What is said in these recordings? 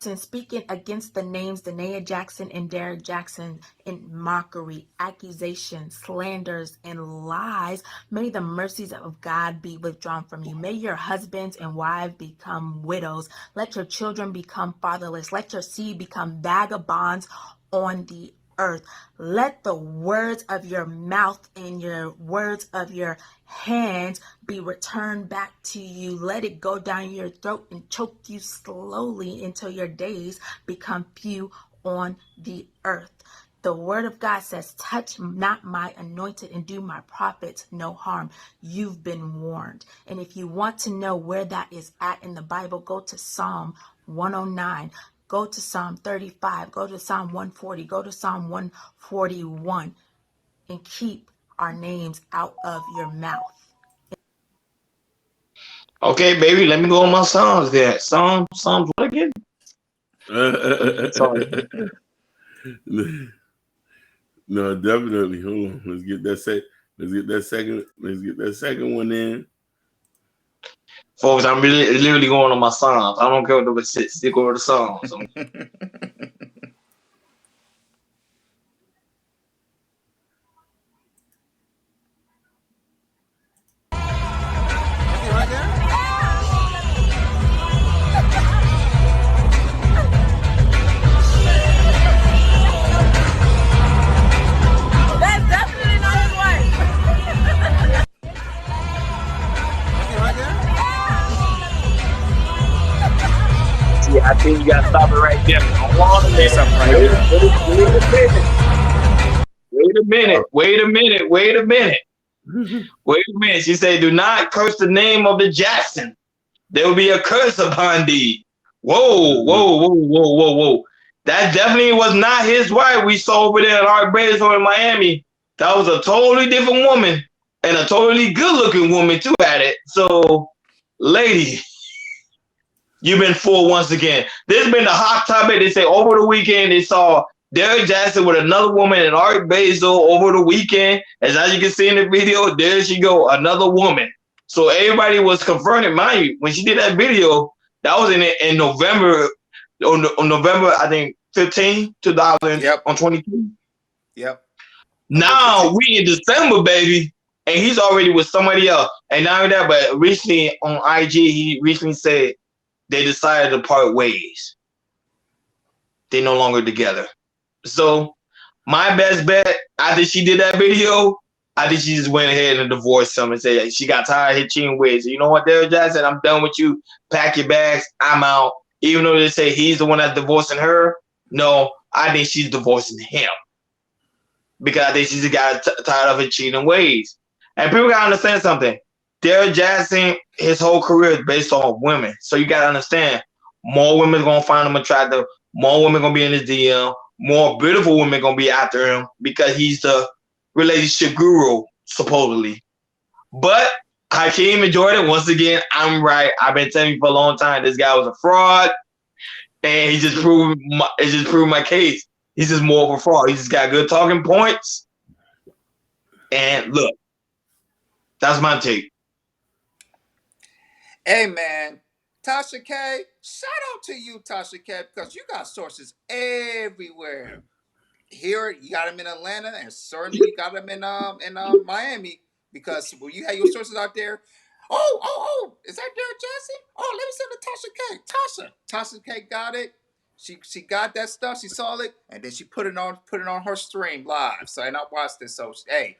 speaking against the names Danae Jackson and Derrick Jackson in mockery, accusations, slanders, and lies. May the mercies of God be withdrawn from you. May your husbands and wives become widows. Let your children become fatherless. Let your seed become vagabonds on the earth. Let the words of your mouth and your words of your hands be returned back to you. Let it go down your throat and choke you slowly until your days become few on the earth. The word of God says, touch not my anointed and do my prophets no harm. You've been warned. And if you want to know where that is at in the Bible, go to Psalm 109. Go to Psalm 35, go to Psalm 140, go to Psalm 141, and keep our names out of your mouth. Okay, baby, let me go on my Psalms there. Psalms what again? Sorry. No, definitely. Hold on. Let's get that second one in. Folks, I'm literally going on my Psalms. I don't care what the stick over the Psalms. Yeah, I think you gotta stop it right there. Hold on a minute. Wait a minute. She said, do not curse the name of the Jackson. There will be a curse upon thee. Whoa. That definitely was not his wife we saw over there at Art Basel in Miami. That was a totally different woman and a totally good looking woman too at it. So, lady, you've been fooled once again. This has been the hot topic. They say over the weekend they saw Derrick Jackson with another woman in Art Basel over the weekend. As you can see in the video, there she go, another woman. So everybody was confronted. Mind you, when she did that video, that was in November, on November, I think 15, 2022. Yep. Now we in December, baby, and he's already with somebody else. And not only that, but recently on IG, he recently said they decided to part ways. They're no longer together. So my best bet, after she did that video, I think she just went ahead and divorced him and said she got tired of his cheating ways. You know what, Derrick Jackson, I'm done with you. Pack your bags. I'm out. Even though they say he's the one that's divorcing her, no, I think she's divorcing him. Because I think she just got tired of his cheating ways. And people got to understand something. Derrick Jackson, his whole career is based on women. So you got to understand, more women are going to find him attractive. More women going to be in his DM. More beautiful women going to be after him because he's the relationship guru, supposedly. But Hakeem and Jordan, once again, I'm right. I've been telling you for a long time this guy was a fraud. And he just proved my case. He's just more of a fraud. He just got good talking points. And look, that's my take. Hey, man. Tasha K, shout out to you, Tasha K, because you got sources everywhere. Here, you got them in Atlanta, and certainly you got them in Miami, because when you have your sources out there, is that Derrick Jackson? Oh, let me send it to Tasha K. Tasha K got it. She got that stuff. She saw it, and then she put it on her stream live. So, and I watched this. So, hey,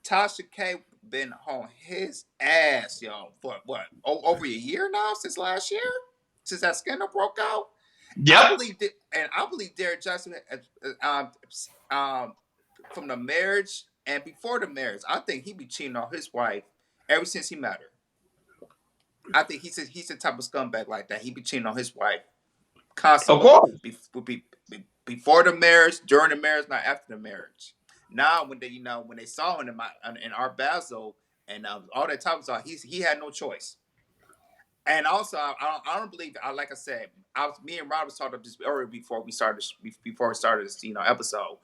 Tasha K been on his ass, y'all, for what, over a year now, since last year, since that scandal broke out. Yep. I believe Derrick Jackson, from the marriage and before the marriage, I think he be cheating on his wife ever since he met her. I think he's the type of scumbag like that. He be cheating on his wife constantly. Of course. Before the marriage, during the marriage, not after the marriage. Now, when they saw him in Art Basel and all that talk was he had no choice. And also, I don't believe. Like I said, me and Rob was talking just earlier before we started this episode.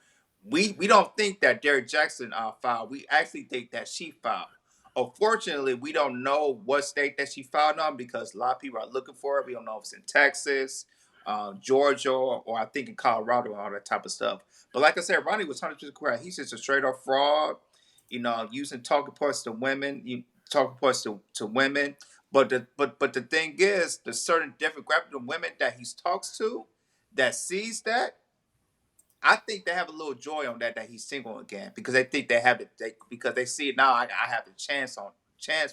We don't think that Derrick Jackson filed. We actually think that she filed. Unfortunately, we don't know what state that she filed on because a lot of people are looking for it. We don't know if it's in Texas Georgia, or I think in Colorado, and all that type of stuff. But like I said, Ronnie was 100% correct. He's just a straight up fraud. Using talking points to women, talking points to women. But the thing is, the certain demographic of women that he talks to, that sees that, I think they have a little joy on that he's single again, because they think they have it. Because they see it now. I have the chance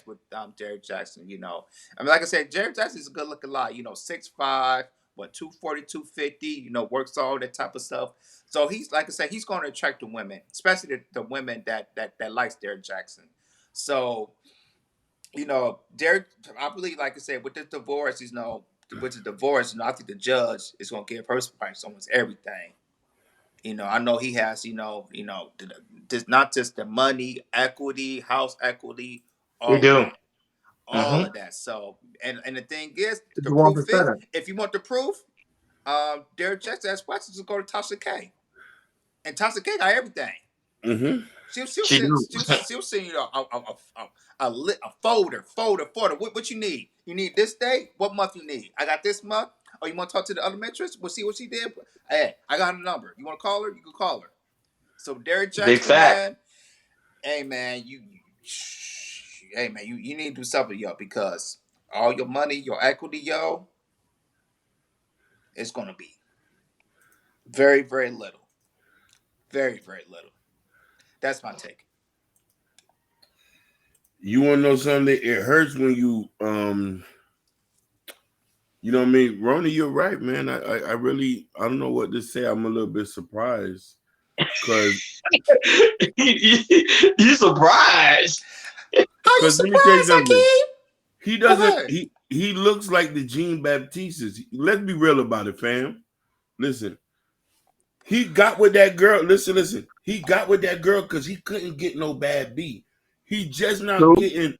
with Derrick Jaxn. I mean, like I said, Derrick Jaxn is a good looking lot. 6'5", 240, 250. Works all that type of stuff. So he's, like I said, he's going to attract the women, especially the women that likes Derrick Jaxn. So Derrick, I believe, like I said, with this divorce, I think the judge is going to give her almost everything. I know he has, not just the money, equity, house equity, They all of do. that, all of that. So, and the thing is, It's the one proof is, percent. if you want the proof, Derrick Jaxn has questions to go to Tasha K, and Tasha K got everything. Mm-hmm. She'll She send do. you a folder. What you need? You need this day? What month you need? I got this month. Oh, you want to talk to the other mistress? We'll see what she did. Hey, I got her number. You want to call her? You can call her. So Derrick Big Jaxn, fact. man, hey man, you need to do something, yo, because all your money, your equity, yo, it's gonna be very, very little. Very, very little. That's my take. You want to know something? It hurts when you know what I mean? Ronnie, you're right, man. I really, I don't know what to say. I'm a little bit surprised because You surprised? How you let me tell you surprised, something. Hakeem? He Go doesn't. ahead. He looks like the Jean Baptistes. Let's be real about it, fam. Listen, he got with that girl. Listen. He got with that girl because he couldn't get no bad beat. He just not True. getting.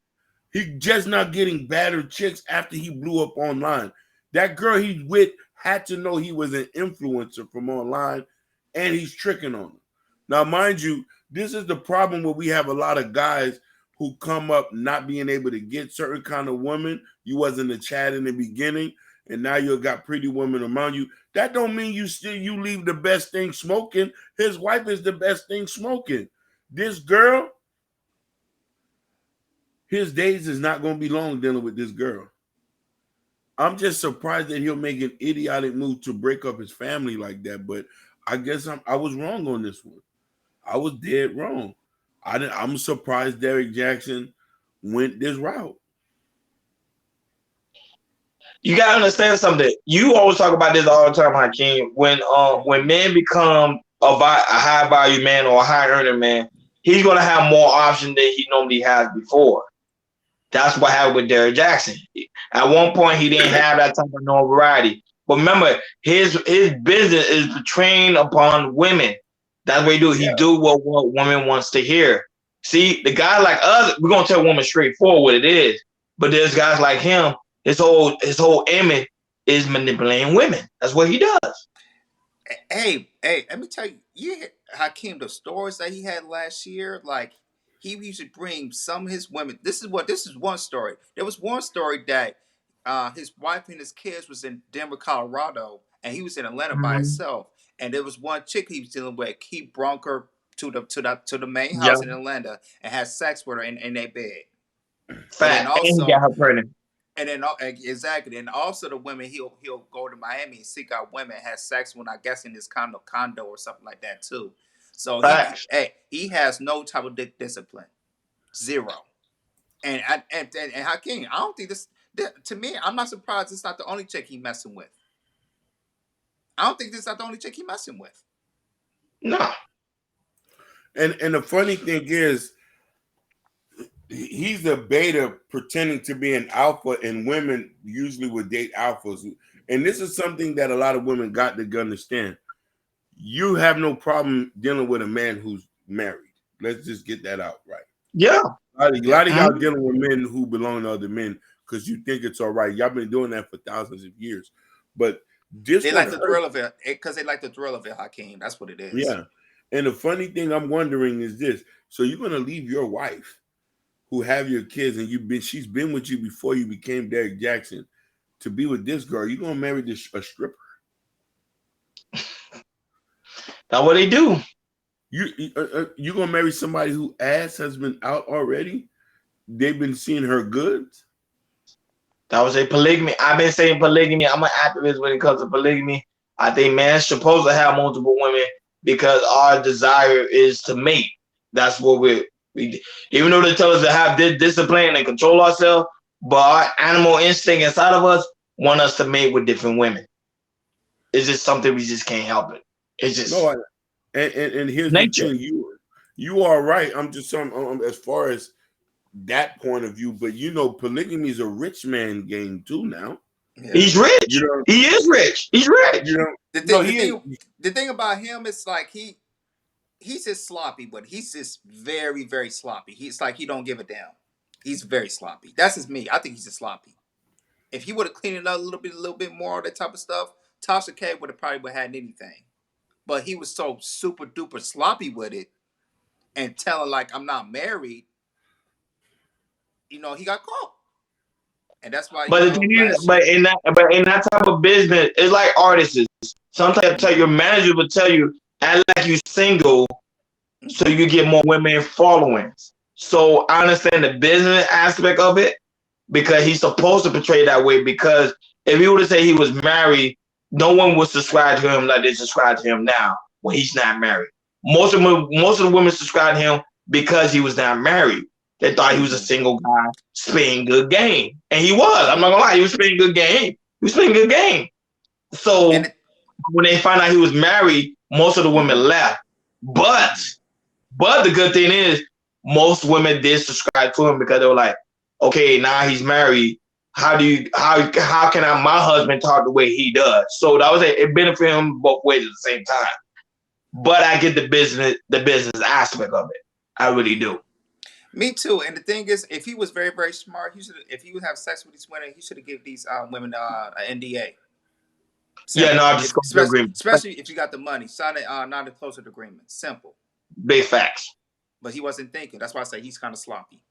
He just not getting battered chicks after he blew up online. That girl he's with had to know he was an influencer from online, and he's tricking on her. Now, mind you, this is the problem where we have a lot of guys who come up not being able to get certain kind of women. You wasn't a chat in the beginning, and now you got pretty women around you. That don't mean you leave the best thing smoking. His wife is the best thing smoking. This girl, his days is not going to be long dealing with this girl. I'm just surprised that he'll make an idiotic move to break up his family like that. But I guess I was wrong on this one. I was dead wrong. I'm surprised Derrick Jaxn went this route. You gotta understand something. You always talk about this all the time, Hakeem. When men become a high value man or a high earner man, he's gonna have more options than he normally has before. That's what happened with Derrick Jaxn. At one point, he didn't have that type of notoriety. But remember, his business is trained upon women. That's what he do. He do what women wants to hear. See, the guy like us, we're gonna tell women straightforward what it is. But there's guys like him. His whole image is manipulating women. That's what he does. Hey, let me tell you, Hakeem, the stories that he had last year, like, he used to bring some of his women. This is one story. There was one story that his wife and his kids was in Denver, Colorado, and he was in Atlanta by Mhm. himself. And there was one chick he was dealing with. He brought her to the main Yeah, house in Atlanta and had sex with her in their bed. And then fact. And he got also, her pregnant. and then exactly, and also the women, he'll go to Miami and seek out women, have sex when, I guess, in his condo or something like that too. So Facts. he has no type of discipline, zero. And Hakeem, I don't think to me, I'm not surprised it's not the only chick he messing with. I don't think this is not the only chick he messing with. No. And the funny thing is, he's a beta pretending to be an alpha, and women usually would date alphas. And this is something that a lot of women got to understand. You have no problem dealing with a man who's married. Let's just get that out right. Yeah. A lot of y'all Mhm. dealing with men who belong to other men because you think it's all right. Y'all been doing that for thousands of years. But this They one like the hurt. thrill of it because they like the thrill of it, Hakeem. That's what it is. Yeah. And the funny thing I'm wondering is this. So you're gonna leave your wife who have your kids and she's been with you before you became Derrick Jaxn to be with this girl. You're gonna marry a stripper. That's what they do. You gonna marry somebody who ass has been out already? They've been seeing her goods. That was a polygamy. I've been saying polygamy. I'm an activist when it comes to polygamy. I think man's supposed to have multiple women because our desire is to mate. That's what we even though they tell us to have discipline and control ourselves, but our animal instinct inside of us want us to mate with different women. It's just something we just can't help it. It's just and here's nature. the thing, you are right. I'm just saying as far as that point of view, but polygamy is a rich man game too now. Yeah. He's rich. He is rich. He's rich. The thing about him is like he's just sloppy, but he's just very, very sloppy. He's like he don't give a damn. He's very sloppy. That's just me. I think he's just sloppy. If he would have cleaned it up a little bit more, that type of stuff, Tasha K would have probably had anything. But he was so super duper sloppy with it and telling like I'm not married. He got caught. And that's why. But in that type of business, it's like artists. Sometimes your manager will tell you, act like you single, so you get more women followings. So I understand the business aspect of it because he's supposed to portray that way. Because if he were to say he was married, no one would subscribe to him like they subscribe to him now when he's not married. Most of the women subscribe to him because he was not married. They thought he was a single guy spitting good game. And he was. I'm not gonna lie, he was spitting good game. He was spitting good game. So when they found out he was married, most of the women left. But the good thing is most women did subscribe to him because they were like, okay, now he's married. How can my husband talk the way he does? So that was it benefited him both ways at the same time. But I get the business aspect of it. I really do. Me too. And the thing is, if he was very, very smart, if he would have sex with these women, he should have given these women an NDA. Simple. Yeah, no, especially if you got the money, sign a non-disclosure agreement. Simple. Big facts. But he wasn't thinking. That's why I say he's kind of sloppy.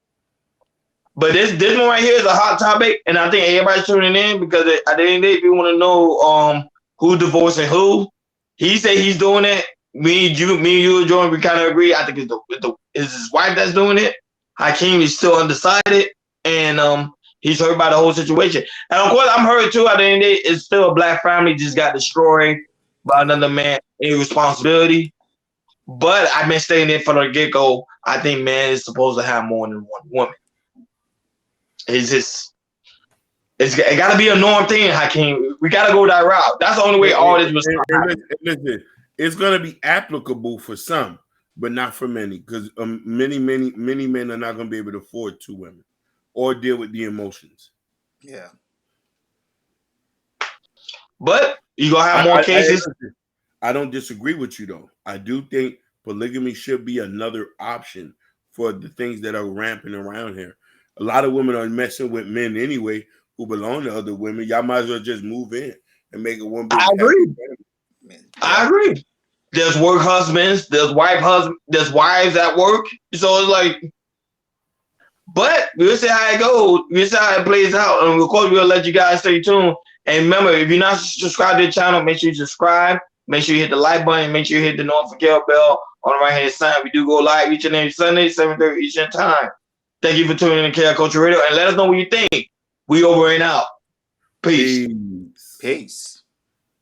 But this one right here is a hot topic, and I think everybody's tuning in because at the end of the day, if you want to know who's divorcing who, he said he's doing it. Me and you, Jordan, we kind of agree. I think it's his wife that's doing it. Hakeem is still undecided, and he's hurt by the whole situation. And of course, I'm hurt too. At the end of the day, it's still a black family just got destroyed by another man. Irresponsibility. But I've been saying it from the get-go. I think man is supposed to have more than one woman. It got to be a norm thing, Hakeem. We got to go that route. That's the only way all this was. Listen, it's going to be applicable for some, but not for many, because many men are not going to be able to afford two women or deal with the emotions. Yeah. But you going to have more cases. I don't disagree with you, though. I do think polygamy should be another option for the things that are rampant around here. A lot of women are messing with men anyway who belong to other women. Y'all might as well just move in and make it one big. I agree. There's work husbands, there's wives at work. So it's like, but we'll see how it goes. We'll see how it plays out. And of course, we'll let you guys stay tuned. And remember, if you're not subscribed to the channel, make sure you subscribe. Make sure you hit the like button. Make sure you hit the notification bell on the right-hand side. We do go live each and every Sunday, 7:30 Eastern Time. Thank you for tuning in to KL Culture Radio, and let us know what you think. We over and out. Peace. Peace.